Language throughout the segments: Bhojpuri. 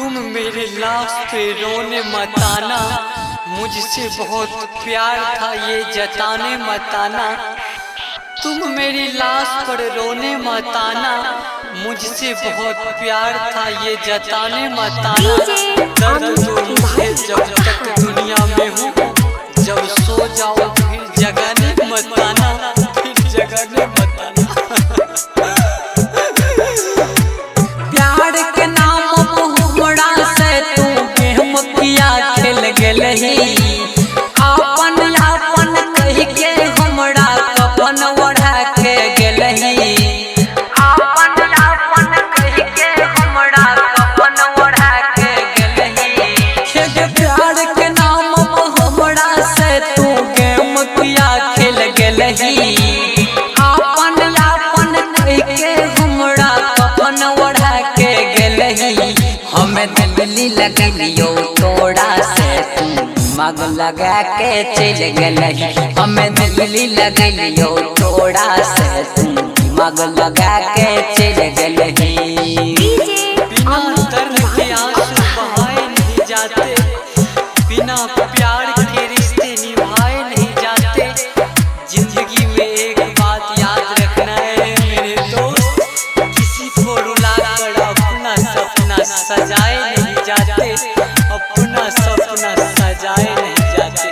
तुम मेरे लाश पे रोने मत आना, मुझसे बहुत प्यार था ये जताने मत आना। तुम मेरी लाश पर रोने मत आना, मुझसे बहुत प्यार था ये जताने मत आना। दर्द तो मुझे जब तक दुनिया में हूँ, जब सो जाओ फिर जगाने मत आना, फिर जगाने मत आना। प्यार के नाम हमरा से तू गेम किया खेल गेलही, अपन अपन कह के हमरा कपन ओढ़ा के गेलही, अपन अपन कह के हमरा कपन ओढ़ा के गेलही। प्यार के नाम हमरा से तू गेम किया खेल गेलही, अपन अपन कह के हमरा कपन ओढ़ा के गेलही। हमें दिल्ली लगलियो तोड़ा से तू दिमाग लगा के चल गेलही, हमें दिल्ली लगलियो तोड़ा से तू दिमाग लगा के चल गेलही। बिना दर्द के आंसू बहाए नहीं जाते, बिना प्यार के रिश्ते निभाए नहीं जाते। जिंदगी में एक बात याद रखना है मेरे दोस्त, किसी को रुला कर अपना सपना सजाए नहीं जाते, अपना सपना सजाए नहीं जाते।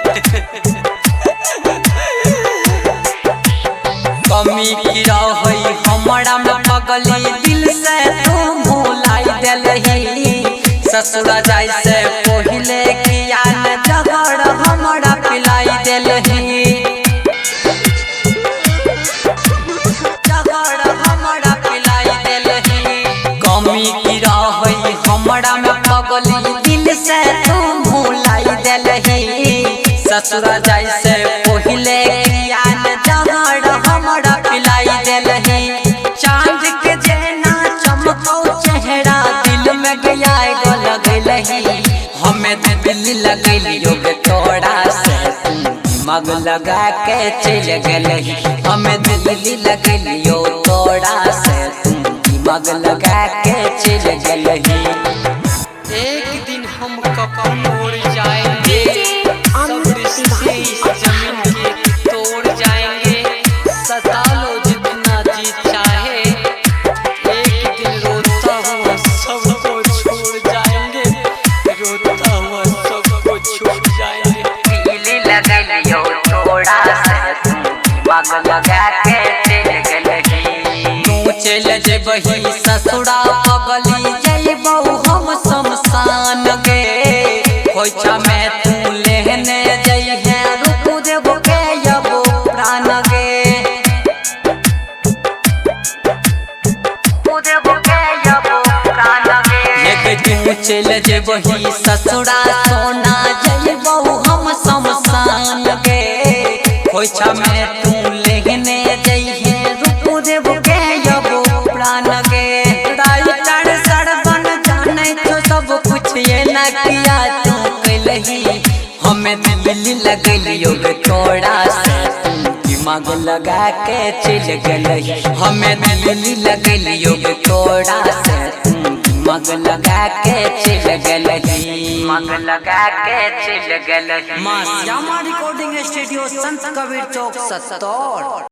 कमी की रही हमरा में पगली, दिल से तू भुलाई देलही। ससुरा जाय से पहिले किया न जहर हमरा पिलाई देलही, जहर हमरा पिलाई देलही। कमी की रही हमरा में पगली, दिल से तू भुलाई देलही। ससुरा जाय से पहिले किया न जहर हमरा पिलाई देलही। चांद के जेना चमकौ चेहरा, दिल में गया गो लगलही। हमें दिल लगलियो तोड़ा से तू दिमाग लगा के चल गेलही, हमें दिल लगलियो तोड़ा से तू दिमाग लगा के चल गेलही। एक दिन हम कपन उड़ जाएंगे, सब रिश्ते इस जमीन के तोड़ जाएंगे। सता लो जितना जी चाहे, एक दिन रोता हुआ सबको छोड़ जाएंगे, रोता हुआ सबको छोड़ जाएंगे। दिल्ली लगलियो तोड़ा से तू दिमाग लगा के चल गेलही। तू चल जेबही ससुरा पगली, जइबहु हम शमशान गे। खोइछा में तू लेहने जइहे, रुकु देबो के यबो प्राण गे, रुकु देबो के यबो प्राण गे। तू चल जेबही ससुरा सोना, जइबहु हम शमशान गे। खोइछा में तू लेहने जइहे, रुकु देबो के यबो प्राण गे। राइटर सरबन जाने तो सब कुछ ये न किया तू कैलही, हमें दिल्ली लगलियो तोड़ा से तू दिमाग लगा के चल गेलही, हमें दिल्ली लगलियो तोड़ा से तू दिमाग लगा के चल गेलही, दिमाग लगा के चल गेलही। मां श्यामा रिकॉर्डिंग स्टूडियो, संत कबीर चौक, सत्तौर।